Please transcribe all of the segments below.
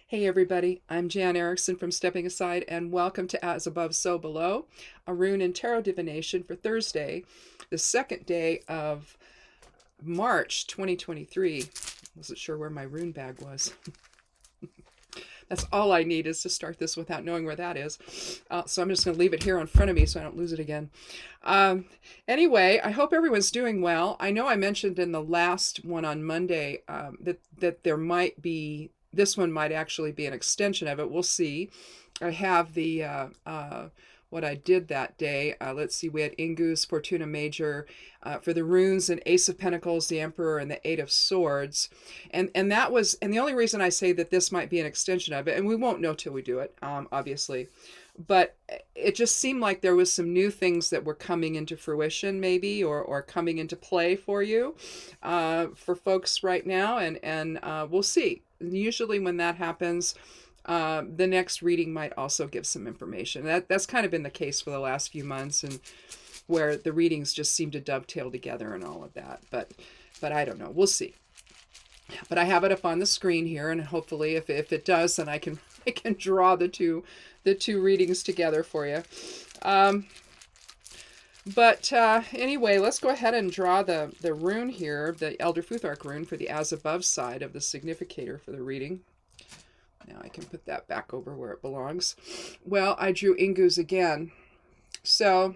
Hey everybody, I'm Jan Erickson from Stepping Aside, and welcome to As Above, So Below, a rune and tarot divination for Thursday, the second day of March 2023. Wasn't sure where my rune bag was. That's all I need is to start this without knowing where that is. So I'm just going to leave it here in front of me so I don't lose it again. Um, anyway, I hope everyone's doing well. I know I mentioned in the last one on Monday that there might be, this one might actually be an extension of it. We'll see. I have the what I did that day. Let's see, we had Ingu's Fortuna Major for the runes, and Ace of Pentacles, the Emperor, and the Eight of Swords. And that was, and the only reason I say that this might be an extension of it, and we won't know till we do it, obviously, but it just seemed like there was some new things that were coming into fruition, maybe, or coming into play for you, for folks right now, and we'll see. Usually when that happens, the next reading might also give some information. That's kind of been the case for the last few months, and where the readings just seem to dovetail together and all of that. But I don't know. We'll see. But I have it up on the screen here, and hopefully, if it does, then I can draw the two readings together for you. Anyway, let's go ahead and draw the rune here, the Elder Futhark rune for the As Above side of the significator for the reading. Now I can put that back over where it belongs. Well, I drew Ingu's again. So,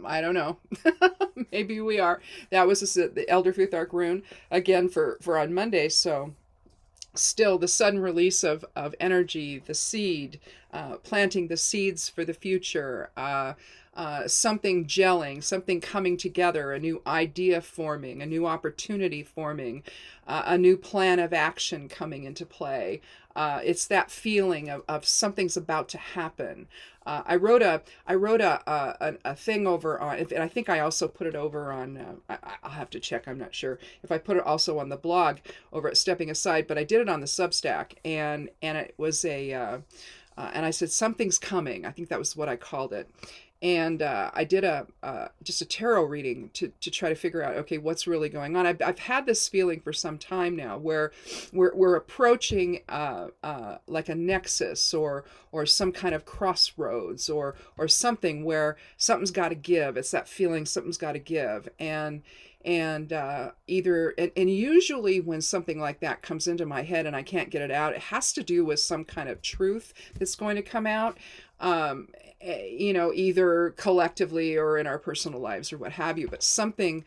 I don't know. Maybe we are. That was the Elder Futhark rune again for on Monday. So, still the sudden release of energy, the seed, planting the seeds for the future, something gelling, something coming together, a new idea forming, a new opportunity forming, a new plan of action coming into play. It's that feeling of something's about to happen. I wrote a thing over on, and I think I also put it over on, I'll have to check, I'm not sure if I put it also on the blog over at Stepping Aside, but I did it on the Substack, and it was and I said, something's coming. I think that was what I called it. And I did just a tarot reading to try to figure out, okay, what's really going on. I've had this feeling for some time now, where we're approaching like a nexus or some kind of crossroads or something where something's got to give. It's that feeling something's got to give, and usually when something like that comes into my head and I can't get it out, it has to do with some kind of truth that's going to come out. Either collectively or in our personal lives or what have you, but something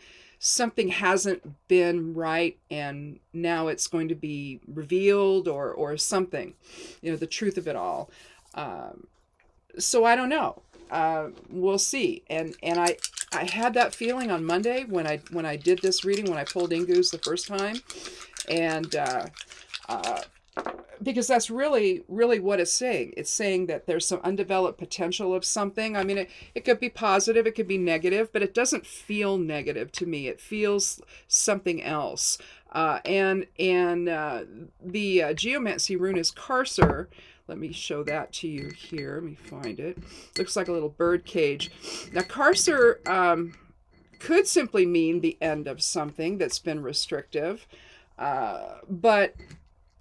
hasn't been right, and now it's going to be revealed or something, the truth of it all. So I don't know. We'll see. And I had that feeling on Monday when I did this reading, when I pulled Ingu's the first time, and because that's really what it's saying. It's saying that there's some undeveloped potential of something. I mean, it could be positive, it could be negative, but it doesn't feel negative to me. It feels something else. The Geomancy rune is Carcer. Let me show that to you here. Let me find it. Looks like a little bird cage. Now, Carcer could simply mean the end of something that's been restrictive, but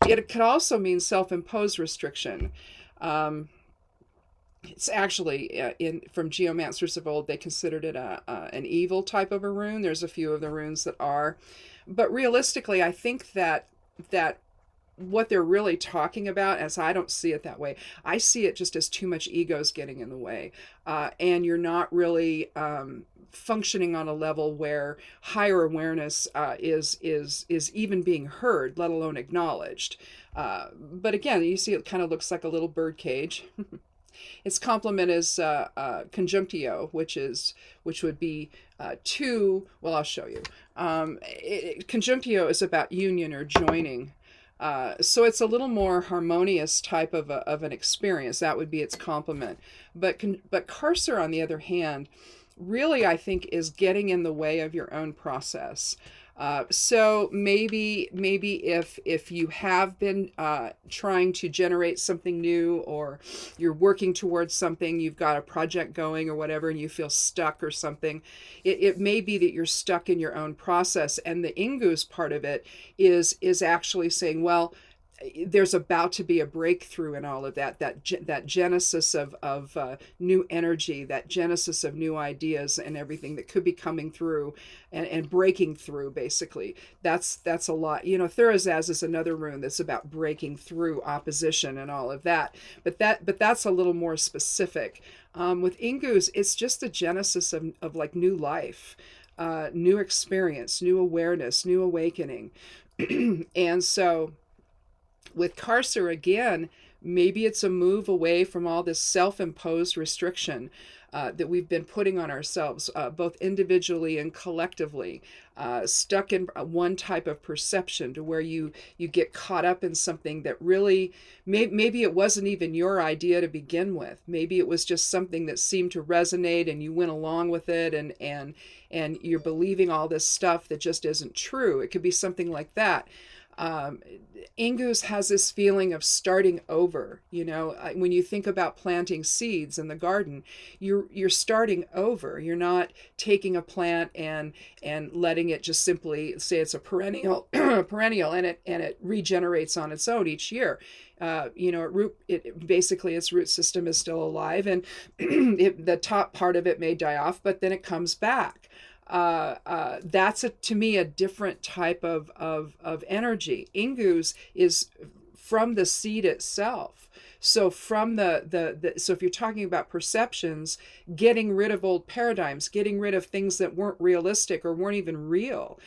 it could also mean self-imposed restriction. It's actually, from geomancers of old, they considered it an evil type of a rune. There's a few of the runes that are. But realistically, I think that what they're really talking about, as I don't see it that way, I see it just as too much ego's getting in the way. And you're not really functioning on a level where higher awareness is even being heard, let alone acknowledged. But again, you see it kind of looks like a little bird cage. Its complement is conjunctio, which would be two. Well, I'll show you. Conjunctio is about union or joining. So it's a little more harmonious type of an experience. That would be its complement. But Carcer, on the other hand, really, I think, is getting in the way of your own process. So maybe if you have been trying to generate something new, or you're working towards something, you've got a project going or whatever, and you feel stuck or something, it may be that you're stuck in your own process. And the Ingu's part of it is actually saying, well, there's about to be a breakthrough in all of that, that genesis of new energy, that genesis of new ideas and everything that could be coming through and breaking through, basically. That's a lot. You know, Thurazaz is another rune that's about breaking through opposition and all of that. But that's a little more specific. With Ingu's, it's just the genesis of like new life, new experience, new awareness, new awakening. And so with Karser, again, maybe it's a move away from all this self-imposed restriction that we've been putting on ourselves, both individually and collectively, stuck in one type of perception to where you get caught up in something that really, maybe it wasn't even your idea to begin with. Maybe it was just something that seemed to resonate and you went along with it, and you're believing all this stuff that just isn't true. It could be something like that. Ingus has this feeling of starting over. You know, when you think about planting seeds in the garden, you're starting over. You're not taking a plant and letting it just simply say it's a perennial perennial, and it regenerates on its own each year. You know, basically its root system is still alive, and the top part of it may die off, but then it comes back. That's to me a different type of energy. Ingus is from the seed itself. So from so if you're talking about perceptions, getting rid of old paradigms, getting rid of things that weren't realistic or weren't even real,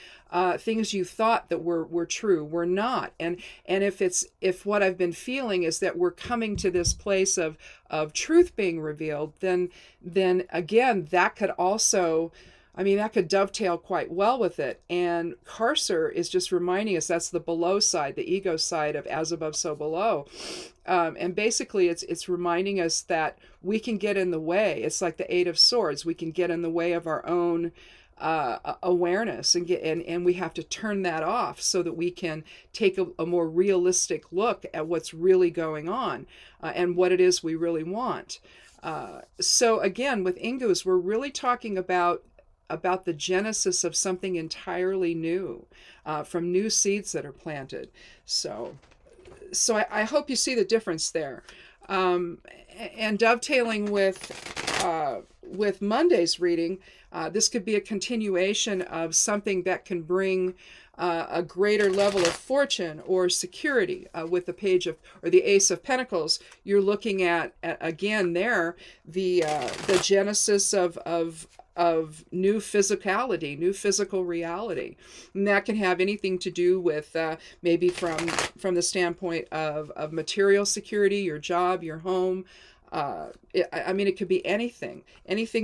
things you thought that were true were not. And if what I've been feeling is that we're coming to this place of truth being revealed, then again that could also, I mean, that could dovetail quite well with it. And Karser is just reminding us that's the below side, the ego side of as above, so below. And basically, it's reminding us that we can get in the way. It's like the Eight of Swords. We can get in the way of our own awareness, and we have to turn that off so that we can take a more realistic look at what's really going on and what it is we really want. So again, with Ingus, we're really talking about the genesis of something entirely new, from new seeds that are planted. So I hope you see the difference there. And dovetailing with Monday's reading, this could be a continuation of something that can bring a greater level of fortune or security. With the page of, or the Ace of Pentacles, you're looking at again there the genesis of new physicality, new physical reality. And that can have anything to do with maybe from the standpoint of material security, your job, your home. I mean, it could be anything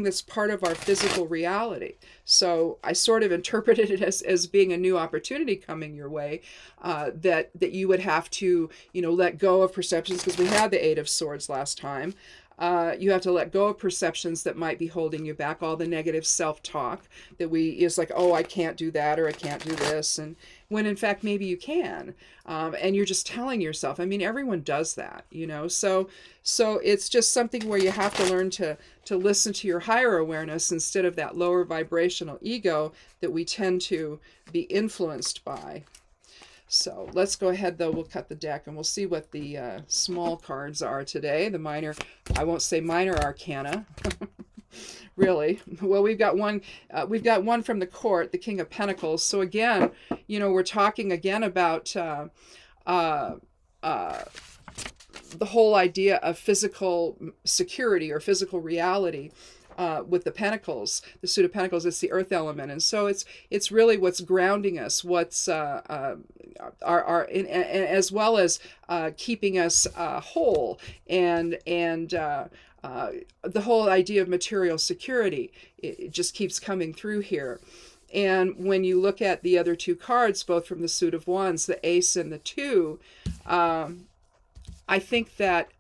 that's part of our physical reality. So I sort of interpreted it as being a new opportunity coming your way, that you would have to, let go of perceptions, because we had the Eight of Swords last time. You have to let go of perceptions that might be holding you back, all the negative self-talk that is like, oh, I can't do that, or I can't do this, and when in fact maybe you can, and you're just telling yourself. I mean, everyone does that, so it's just something where you have to learn to listen to your higher awareness instead of that lower vibrational ego that we tend to be influenced by. So let's go ahead, though. We'll cut the deck and we'll see what the small cards are today. The minor, I won't say minor arcana, really. Well, we've got one from the court, the King of Pentacles. So again, we're talking again about the whole idea of physical security or physical reality. With the Pentacles, the suit of Pentacles, it's the earth element, and so it's really what's grounding us, what's our as well as keeping us whole, and the whole idea of material security. It just keeps coming through here. And when you look at the other two cards, both from the suit of wands, the Ace and the Two, I think that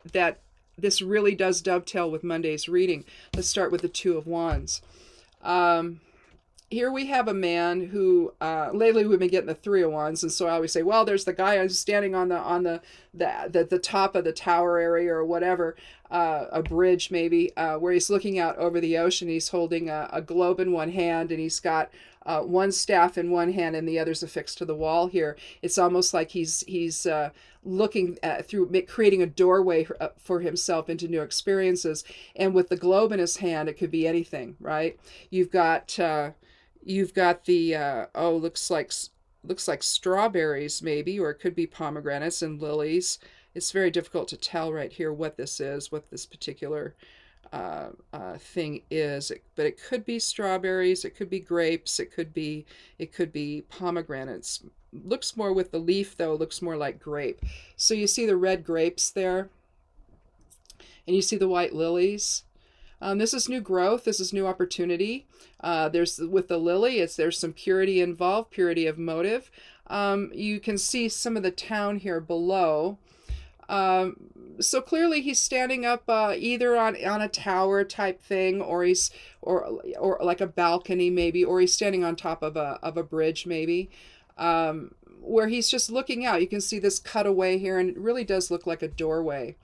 this really does dovetail with Monday's reading. Let's start with the Two of Wands. here we have a man who lately we've been getting the 3 of Wands, and so I always say, well, there's the guy who's standing on the top of the tower area or whatever, a bridge maybe, where he's looking out over the ocean. He's holding a globe in one hand, and he's got one staff in one hand, and the other's affixed to the wall here. It's almost like he's looking through, creating a doorway for himself into new experiences. And with the globe in his hand, it could be anything, right? You've got the looks like strawberries maybe, or it could be pomegranates and lilies. It's very difficult to tell right here what this is, what this particular thing is, but it could be strawberries, it could be grapes, it could be pomegranates. Looks more, with the leaf though, looks more like grape. So you see the red grapes there, and you see the white lilies. This is new growth. This is new opportunity. There's, with the lily, there's some purity involved, purity of motive. You can see some of the town here below. So clearly he's standing up either on a tower type thing, or he's or like a balcony maybe, or he's standing on top of a bridge maybe, where he's just looking out. You can see this cutaway here, and it really does look like a doorway.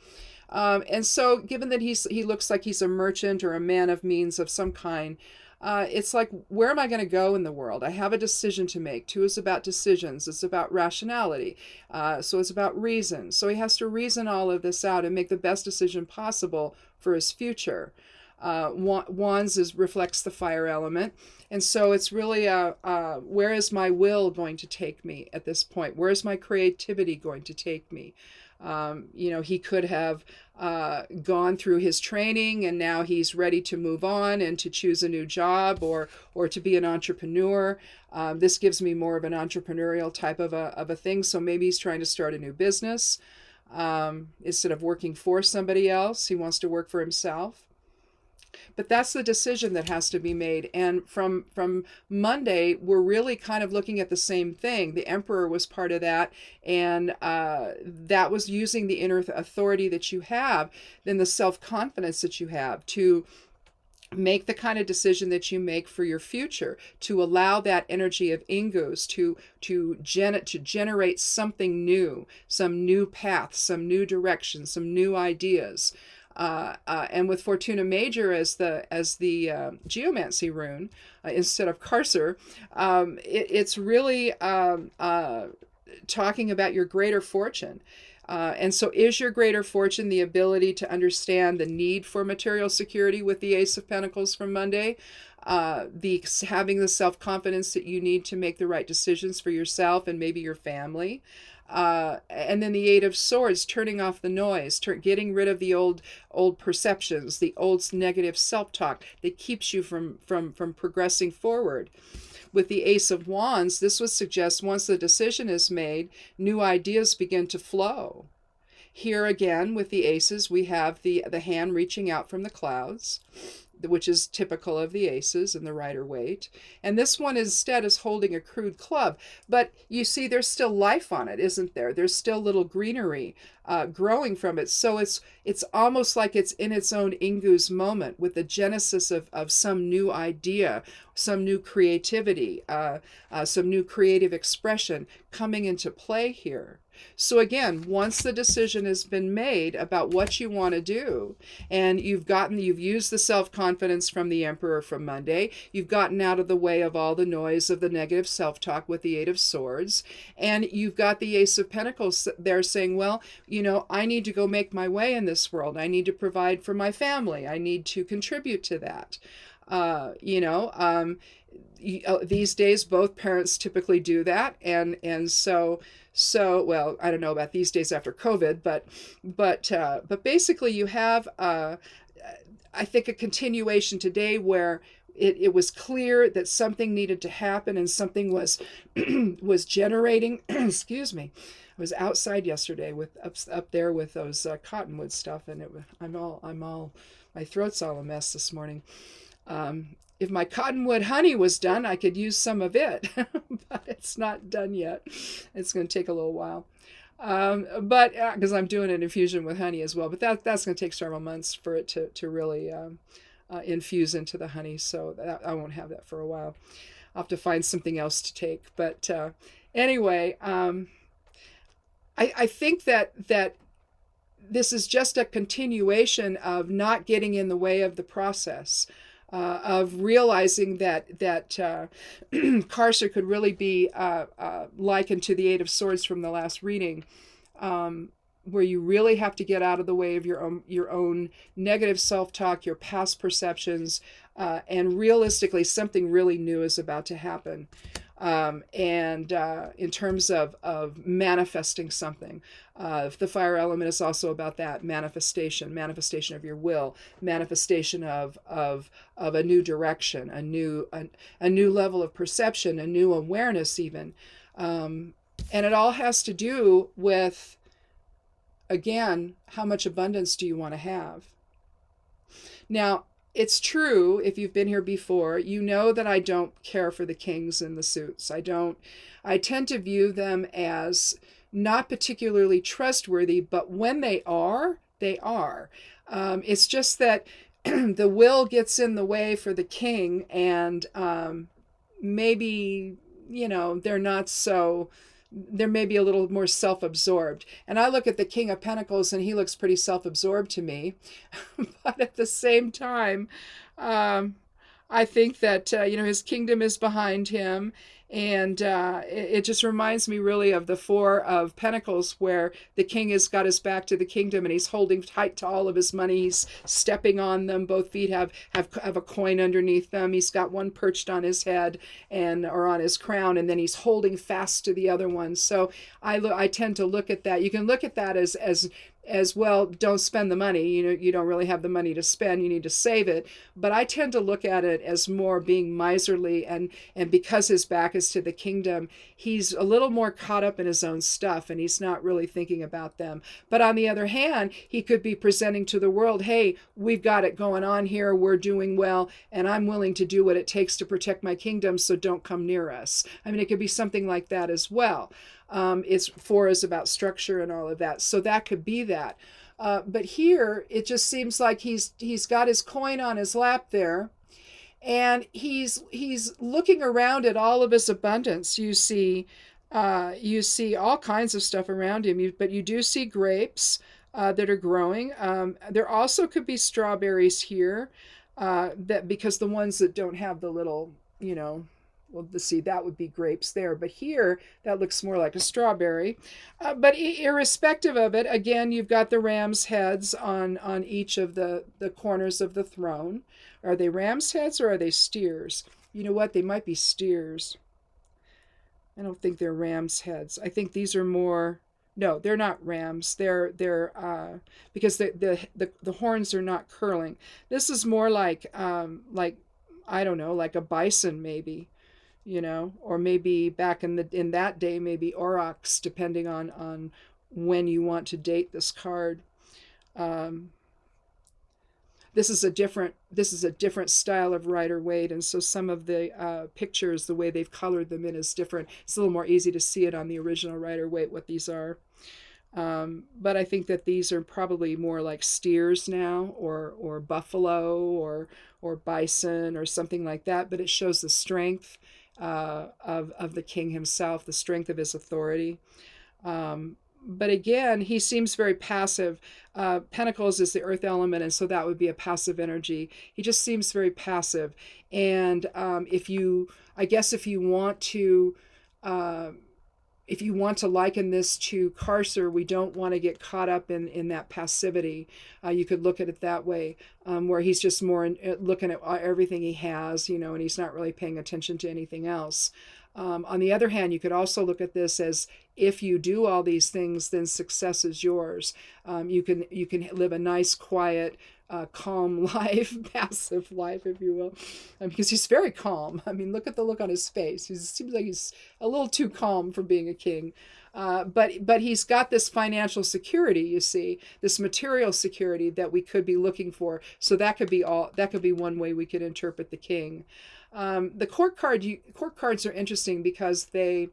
And so given that he looks like he's a merchant or a man of means of some kind, it's like, where am I going to go in the world? I have a decision to make. 2 is about decisions. It's about rationality. So it's about reason. So he has to reason all of this out and make the best decision possible for his future. Wands reflects the fire element. And so it's really, where is my will going to take me at this point? Where is my creativity going to take me? He could have gone through his training, and now he's ready to move on and to choose a new job, or to be an entrepreneur. This gives me more of an entrepreneurial type of a thing. So maybe he's trying to start a new business. Instead of working for somebody else, he wants to work for himself. But that's the decision that has to be made. And from Monday, we're really kind of looking at the same thing. The Emperor was part of that, and that was using the inner authority that you have, then the self-confidence that you have to make the kind of decision that you make for your future, to allow that energy of Ingus to generate something new, some new path, some new direction, some new ideas. And with Fortuna Major as the Geomancy rune, instead of Carcer, it's really talking about your greater fortune. And so is your greater fortune the ability to understand the need for material security with the Ace of Pentacles from Monday? Having the self-confidence that you need to make the right decisions for yourself and maybe your family. And then the Eight of Swords, turning off the noise, getting rid of the old perceptions, the old negative self-talk that keeps you from progressing forward. With the Ace of Wands, this would suggest once the decision is made, new ideas begin to flow. Here again, with the aces, we have the hand reaching out from the clouds, which is typical of the aces and the Rider-Waite. And this one instead is holding a crude club. But you see there's still life on it, isn't there? There's still little greenery growing from it. So it's almost like it's in its own Ingu's moment, with the genesis of some new idea, some new creativity, some new creative expression coming into play here. So again, once the decision has been made about what you want to do, and you've used the self-confidence from the Emperor from Monday, you've gotten out of the way of all the noise of the negative self-talk with the Eight of Swords, and you've got the Ace of Pentacles there saying, well, I need to go make my way in this world. I need to provide for my family. I need to contribute to that. These days, both parents typically do that, and so well, I don't know about these days after COVID, but basically you have I think a continuation today where it was clear that something needed to happen, and something was was generating. Excuse me. I was outside yesterday with up there with those cottonwood stuff, and my throat's all a mess this morning. If my cottonwood honey was done, I could use some of it, but it's not done yet. It's going to take a little while. But because I'm doing an infusion with honey as well, but that's going to take several months for it to really infuse into the honey, so I won't have that for a while. I'll have to find something else to take. But anyway, I think that this is just a continuation of not getting in the way of the process, of realizing that Karser could really be likened to the Eight of Swords from the last reading, where you really have to get out of the way of your own negative self-talk, your past perceptions, and realistically, something really new is about to happen. And in terms of manifesting something, the fire element is also about that manifestation of your will, manifestation of a new direction, a new level of perception, a new awareness even. And it all has to do with, again, how much abundance do you want to have? Now, it's true, if you've been here before, you know that I don't care for the kings in the suits. I tend to view them as not particularly trustworthy, but when they are, they are. It's just that the will gets in the way for the king, and maybe, they're not so... They're maybe a little more self-absorbed. And I look at the King of Pentacles and he looks pretty self-absorbed to me. But at the same time, I think that, his kingdom is behind him. And it just reminds me really of the Four of Pentacles, where the king has got his back to the kingdom and he's holding tight to all of his money. He's stepping on them. Both feet have a coin underneath them. He's got one perched on his head or on his crown, and then he's holding fast to the other one. So I tend to look at that. You can look at that as well, don't spend the money. You don't really have the money to spend. You need to save it. But I tend to look at it as more being miserly, and because his back is to the kingdom, he's a little more caught up in his own stuff and he's not really thinking about them. But on the other hand, he could be presenting to the world, hey, we've got it going on here. We're doing well, and I'm willing to do what it takes to protect my kingdom, so don't come near us. I mean, it could be something like that as well. Four is about structure and all of that. So that could be that. But here, it just seems like he's got his coin on his lap there, and he's looking around at all of his abundance. You see all kinds of stuff around him, but you do see grapes that are growing. There also could be strawberries here, because the ones that don't have the little, well, let's see, that would be grapes there. But here, that looks more like a strawberry. But irrespective of it, again, you've got the ram's heads on each of the corners of the throne. Are they ram's heads or are they steers? You know what? They might be steers. I don't think they're ram's heads. I think these are more... No, they're not rams. They're because the horns are not curling. This is more like I don't know, like a bison maybe. Or maybe back in that day, maybe aurochs, depending on when you want to date this card. This is a different style of Rider-Waite, and so some of the pictures, the way they've colored them in, is different. It's a little more easy to see it on the original Rider-Waite what these are. But I think that these are probably more like steers now, or buffalo, or bison, or something like that. But it shows the strength of the king himself, the strength of his authority. But again, he seems very passive. Pentacles is the earth element, and so that would be a passive energy. He just seems very passive. And if you want to liken this to Karser, we don't want to get caught up in that passivity. You could look at it that way, where he's just more looking at everything he has, and he's not really paying attention to anything else. On the other hand, you could also look at this as, if you do all these things, then success is yours. You can live a nice, quiet, calm life, passive life, if you will, because he's very calm. I mean, look at the look on his face. He seems like he's a little too calm for being a king. But he's got this financial security, you see, this material security that we could be looking for. So that could be one way we could interpret the king. The court cards are interesting because they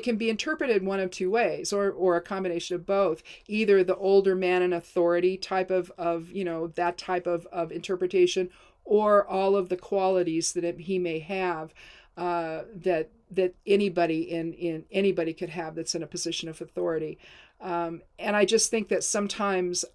can be interpreted one of two ways, or a combination of both. Either the older man in authority type of that type of interpretation, or all of the qualities that he may have. that anybody in anybody could have that's in a position of authority. And I just think that sometimes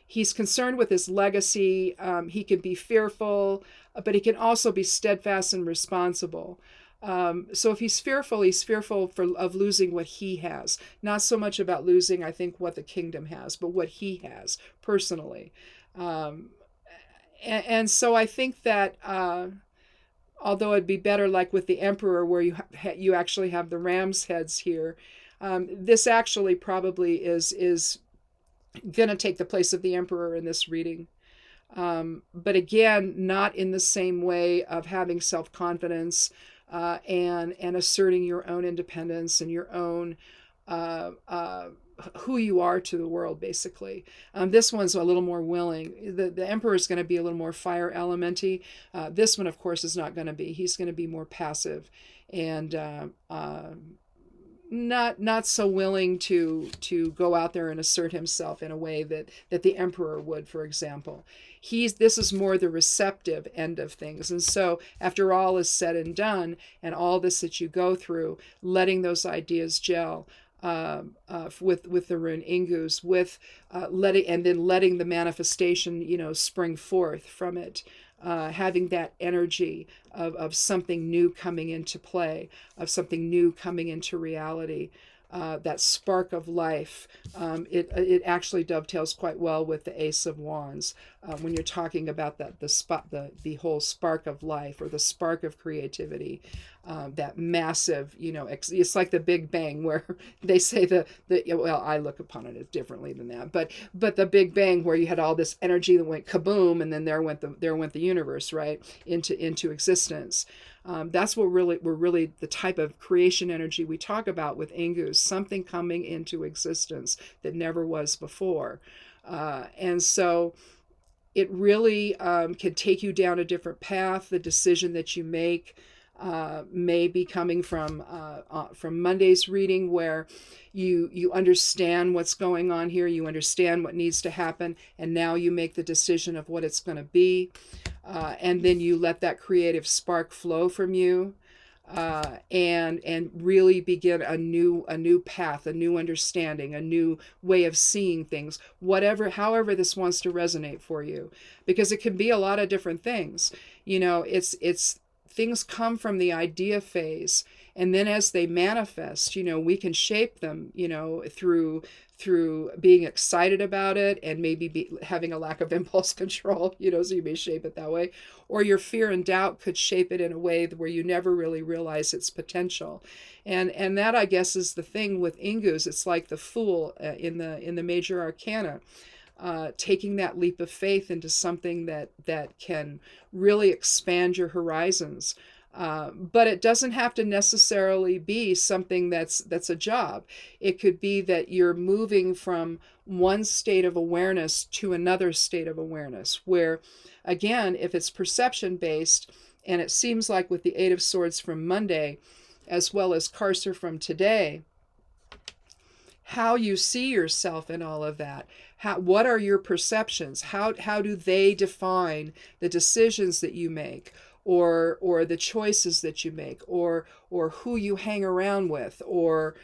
he's concerned with his legacy. He can be fearful, but he can also be steadfast and responsible. So if he's fearful of losing what he has, not so much about losing, I think, what the kingdom has, but what he has personally. And so I think that although it'd be better like with the emperor where you actually have the ram's heads here, this actually probably is going to take the place of the emperor in this reading. But again, not in the same way of having self-confidence and asserting your own independence and your own who you are to the world, basically. This one's a little more willing. The emperor is going to be a little more fire elementy. This one, of course, is not going to be. He's going to be more passive and not so willing to go out there and assert himself in a way that the emperor would, for example. This is more the receptive end of things. And so after all is said and done, and all this that you go through, letting those ideas gel, with the rune Ingus, with letting the manifestation, spring forth from it, having that energy of something new coming into play, of something new coming into reality, that spark of life. It actually dovetails quite well with the Ace of Wands when you're talking about the whole spark of life or the spark of creativity. That massive, it's like the Big Bang, where they say well, I look upon it as differently than that, but the Big Bang, where you had all this energy that went kaboom, and then there went the universe, right, into existence. That's what we're really the type of creation energy we talk about with Ingus, something coming into existence that never was before, and so it really can take you down a different path. The decision that you make may be coming from Monday's reading, where you understand what's going on here, you understand what needs to happen, and now you make the decision of what it's going to be, and then you let that creative spark flow from you, and really begin a new path, a new understanding, a new way of seeing things, however this wants to resonate for you, because it can be a lot of different things. It's things come from the idea phase, and then as they manifest, we can shape them, through being excited about it, and maybe having a lack of impulse control, so you may shape it that way, or your fear and doubt could shape it in a way where you never really realize its potential. And that, I guess, is the thing with Ingus. It's like the Fool in the major arcana. Taking that leap of faith into something that can really expand your horizons. But it doesn't have to necessarily be something that's a job. It could be that you're moving from one state of awareness to another state of awareness, where, again, if it's perception based, and it seems like with the Eight of Swords from Monday, as well as Carcer from today, how you see yourself in all of that. What are your perceptions? How do they define the decisions that you make, or the choices that you make, or who you hang around with, or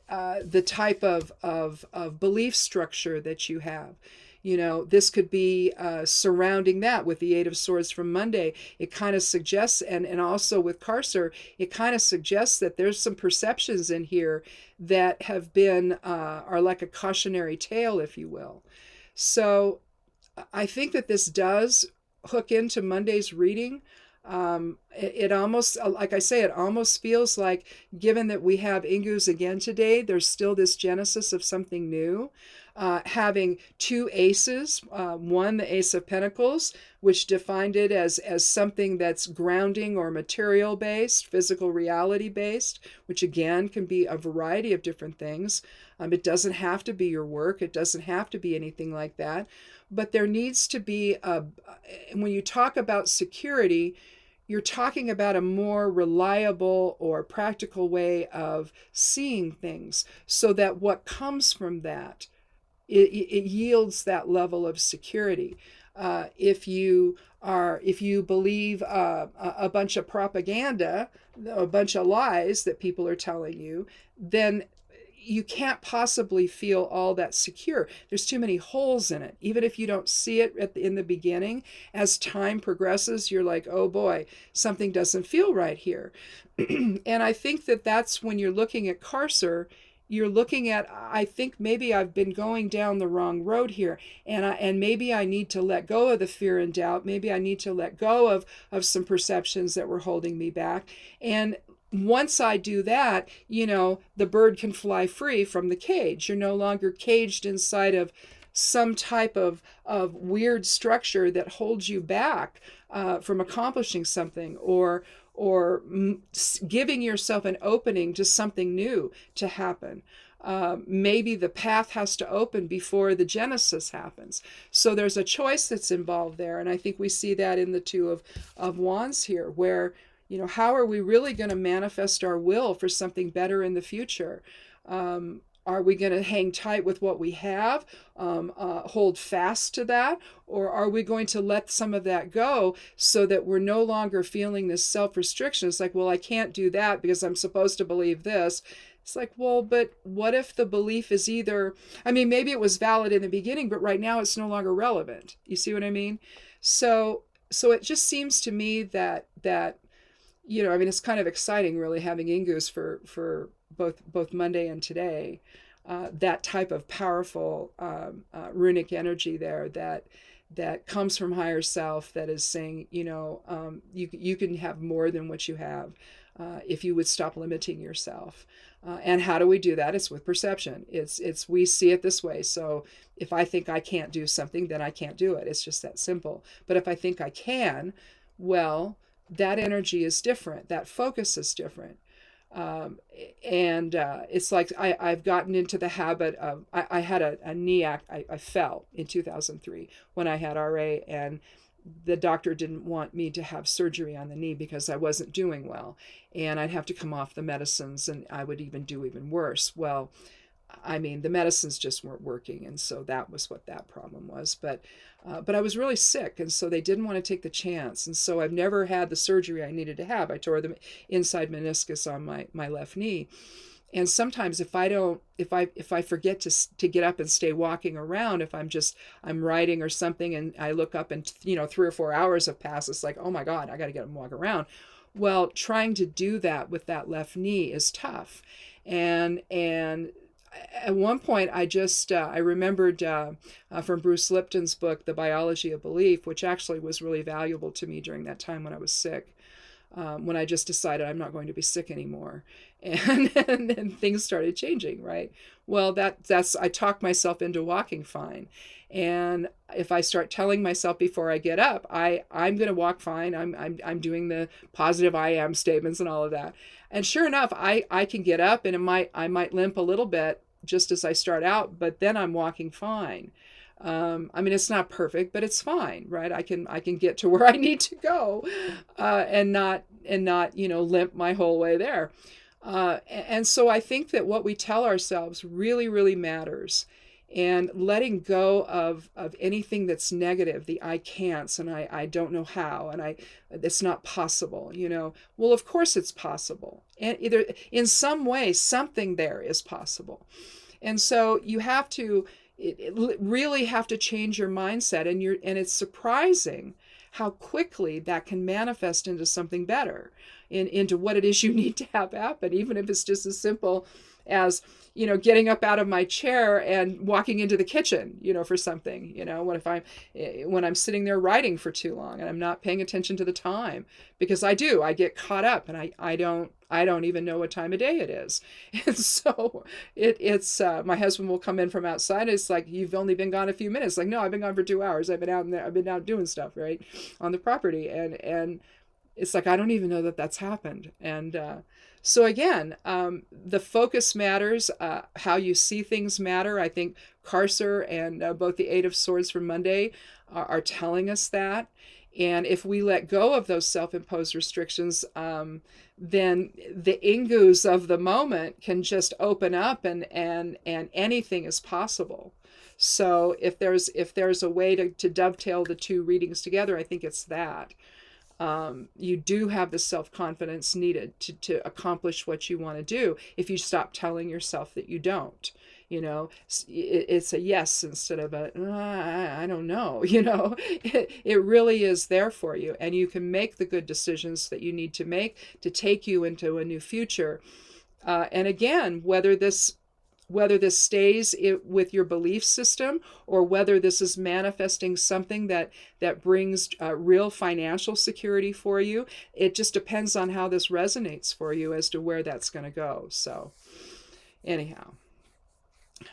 the type of belief structure that you have? This could be surrounding that with the Eight of Swords from Monday. It kind of suggests, and also with Carcer, it kind of suggests that there's some perceptions in here that have been, are like a cautionary tale, if you will. So I think that this does hook into Monday's reading. It almost, like I say, it almost feels like, given that we have Ingus again today, there's still this genesis of something new. Having two aces, one, the Ace of Pentacles, which defined it as something that's grounding or material based, physical reality based, which again can be a variety of different things. It doesn't have to be your work. It doesn't have to be anything like that. But there needs to be when you talk about security, you're talking about a more reliable or practical way of seeing things, so that what comes from that, it yields that level of security. If you if you believe a bunch of propaganda, a bunch of lies that people are telling you, then you can't possibly feel all that secure. There's too many holes in it. Even if you don't see it in the beginning, as time progresses, you're like, oh boy, something doesn't feel right here. And I think that that's when you're looking at Carcer, you're looking at, I think maybe I've been going down the wrong road here, and maybe I need to let go of the fear and doubt. Maybe I need to let go of some perceptions that were holding me back. And once I do that, the bird can fly free from the cage. You're no longer caged inside of some type of weird structure that holds you back from accomplishing something, or giving yourself an opening to something new to happen. Maybe the path has to open before the genesis happens. So there's a choice that's involved there. And I think we see that in the Two of Wands here, where, how are we really going to manifest our will for something better in the future? Are we going to hang tight with what we have, hold fast to that? Or are we going to let some of that go so that we're no longer feeling this self-restriction? It's like, well, I can't do that because I'm supposed to believe this. It's like, well, but what if the belief is either, maybe it was valid in the beginning, but right now it's no longer relevant. You see what I mean? So it just seems to me that it's kind of exciting really having Ingus for both Monday and today. That type of powerful runic energy there that comes from higher self, that is saying, you can have more than what you have if you would stop limiting yourself. And how do we do that? It's with perception. It's we see it this way. So if I think I can't do something, then I can't do it. It's just that simple. But if I think I can, well, that energy is different. That focus is different. It's like I've gotten into the habit of, I had a knee I fell in 2003 when I had RA, and the doctor didn't want me to have surgery on the knee because I wasn't doing well, and I'd have to come off the medicines, and I would do even worse. Well, the medicines just weren't working, and so that was what that problem was. But I was really sick, and so they didn't want to take the chance, and so I've never had the surgery I needed to have. I tore the inside meniscus on my left knee, and sometimes if I forget to get up and stay walking around, if I'm writing or something, and I look up and 3 or 4 hours have passed, it's like, oh my God, I got to get up and walk around. Well, trying to do that with that left knee is tough, and at one point, I remembered from Bruce Lipton's book, The Biology of Belief, which actually was really valuable to me during that time when I was sick, when I just decided I'm not going to be sick anymore. And things started changing, right? Well, that's I talked myself into walking fine. And if I start telling myself before I get up, I'm going to walk fine. I'm doing the positive I am statements and all of that. And sure enough, I can get up, and I might limp a little bit just as I start out, but then I'm walking fine. It's not perfect, but it's fine, right? I can get to where I need to go, and not limp my whole way there. And so I think that what we tell ourselves really, really matters. And letting go of anything that's negative, the I can'ts, and I don't know how, and it's not possible, Well, of course it's possible. And either in some way, something there is possible. And so you have to really have to change your mindset, and it's surprising how quickly that can manifest into something better, into what it is you need to have happen, even if it's just as simple as getting up out of my chair and walking into the kitchen, for something. When I'm sitting there writing for too long and I'm not paying attention to the time, because I get caught up, and I don't even know what time of day it is. And so it's my husband will come in from outside. It's like, you've only been gone a few minutes. Like, no, I've been gone for 2 hours. I've been out doing stuff, right, on the property. And it's like, I don't even know that that's happened. And so again, the focus matters. How you see things matter. I think Carcer and both the Eight of Swords from Monday are telling us that. And if we let go of those self-imposed restrictions, then the ingus of the moment can just open up, and anything is possible. So if there's a way to dovetail the two readings together, I think it's that. You do have the self-confidence needed to accomplish what you want to do if you stop telling yourself that you don't. It's a yes instead of a I don't know. It really is there for you, and you can make the good decisions that you need to make to take you into a new future. And again, whether this stays with your belief system, or whether this is manifesting something that brings real financial security for you, it just depends on how this resonates for you as to where that's going to go. So anyhow,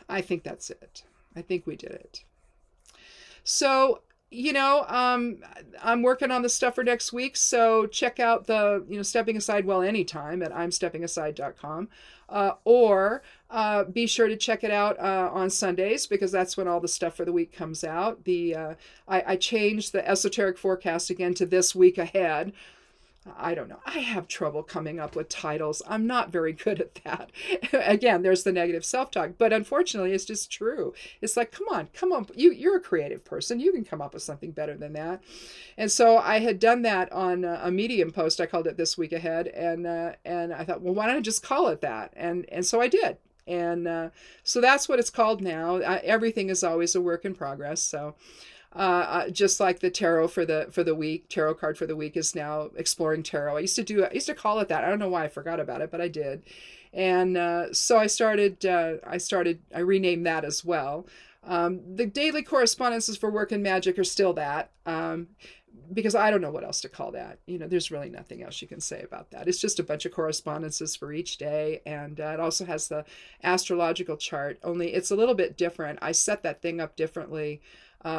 I think that's it. I think we did it. So, I'm working on the stuff for next week. So check out the, Stepping Aside, anytime at imsteppingaside.com. Or be sure to check it out on Sundays, because that's when all the stuff for the week comes out. I changed the esoteric forecast again to this week ahead. I don't know. I have trouble coming up with titles. I'm not very good at that. Again, there's the negative self-talk, but unfortunately, it's just true. It's like, come on. You're a creative person. You can come up with something better than that. And so I had done that on a Medium post. I called it This Week Ahead, and I thought, well, why don't I just call it that? And so I did. And so that's what it's called now. Everything is always a work in progress. So. Just like the tarot for the week, tarot card for the week is now Exploring Tarot. I used to call it that. I don't know why I forgot about it, but I did. And so I renamed that as well. The daily correspondences for work and magic are still that, because I don't know what else to call that. There's really nothing else you can say about that. It's just a bunch of correspondences for each day. And it also has the astrological chart, only it's a little bit different. I set that thing up differently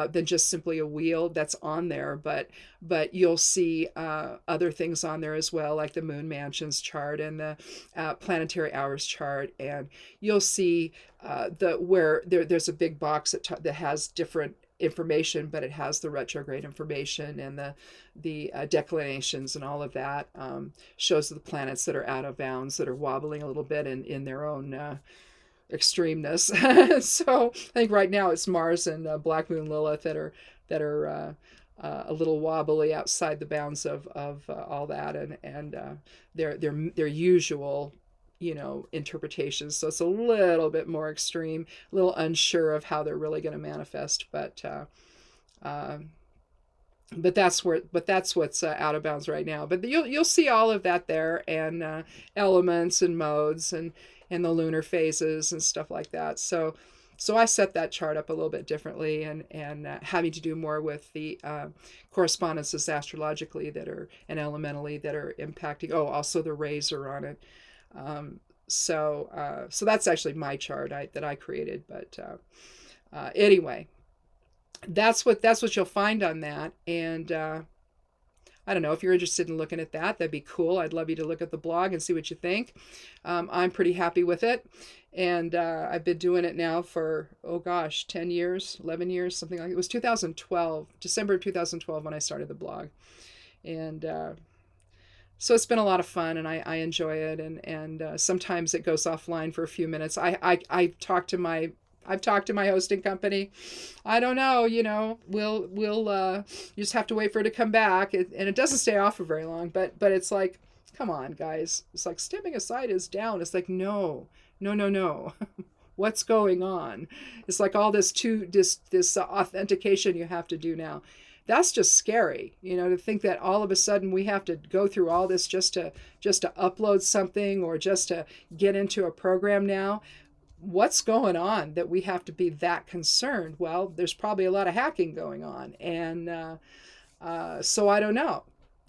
than just simply a wheel that's on there, but you'll see other things on there as well, like the moon mansions chart and the planetary hours chart, and you'll see where there's a big box that has different information, but it has the retrograde information and the declinations and all of that. Shows the planets that are out of bounds, that are wobbling a little bit in their own extremeness. So I think right now it's Mars and Black Moon Lilith that are a little wobbly outside the bounds of all that, and their usual interpretations. So it's a little bit more extreme, a little unsure of how they're really going to manifest, but that's what's out of bounds right now. But you'll see all of that there, and elements and modes and the lunar phases and stuff like that. So I set that chart up a little bit differently, and having to do more with the correspondences astrologically and elementally that are impacting. Oh, also the rays are on it. So that's actually my chart that I created. But anyway, that's what you'll find on that. And I don't know, if you're interested in looking at that, that'd be cool. I'd love you to look at the blog and see what you think. I'm pretty happy with it. And I've been doing it now for, 10 years, 11 years, something like it. It was 2012, December of 2012 when I started the blog. And so it's been a lot of fun, and I enjoy it. And sometimes it goes offline for a few minutes. I've talked to my hosting company. I don't know, we'll you just have to wait for it to come back. And it doesn't stay off for very long, but it's like, come on, guys. It's like Stepping Aside is down. It's like, no. What's going on? It's like all this authentication you have to do now. That's just scary, to think that all of a sudden we have to go through all this just to upload something or just to get into a program now. What's going on that we have to be that concerned? Well, there's probably a lot of hacking going on. And so I don't know,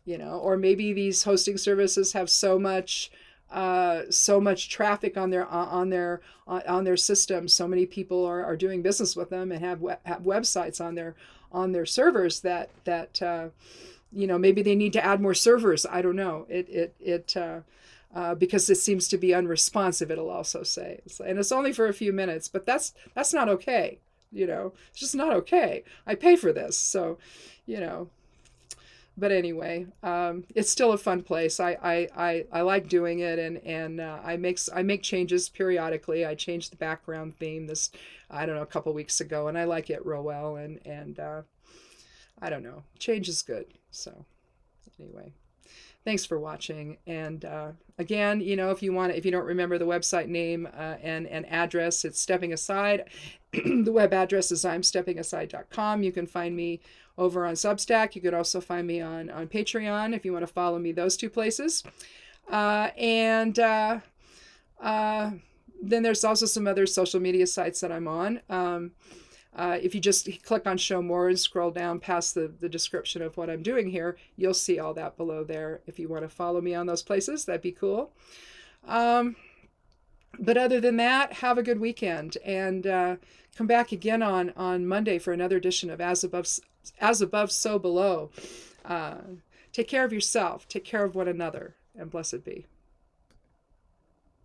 or maybe these hosting services have so much traffic on their system. So many people are doing business with them and have websites on their servers that maybe they need to add more servers. I don't know. Because it seems to be unresponsive, it'll also say. And it's only for a few minutes, but that's not okay. It's just not okay. I pay for this. So, But anyway, it's still a fun place. I like doing it, and I make changes periodically. I changed the background theme this, I don't know, a couple weeks ago, and I like it real well. And I don't know, change is good. So anyway, thanks for watching. And again, if you don't remember the website name and address, it's Stepping Aside. The web address is imsteppingaside.com. You can find me over on Substack. You could also find me on Patreon if you want to follow me those two places. And then there's also some other social media sites that I'm on. If you just click on Show More and scroll down past the description of what I'm doing here, you'll see all that below there. If you want to follow me on those places, that'd be cool. But other than that, have a good weekend, and come back again on Monday for another edition of As Above, So Below. Take care of yourself. Take care of one another, and blessed be.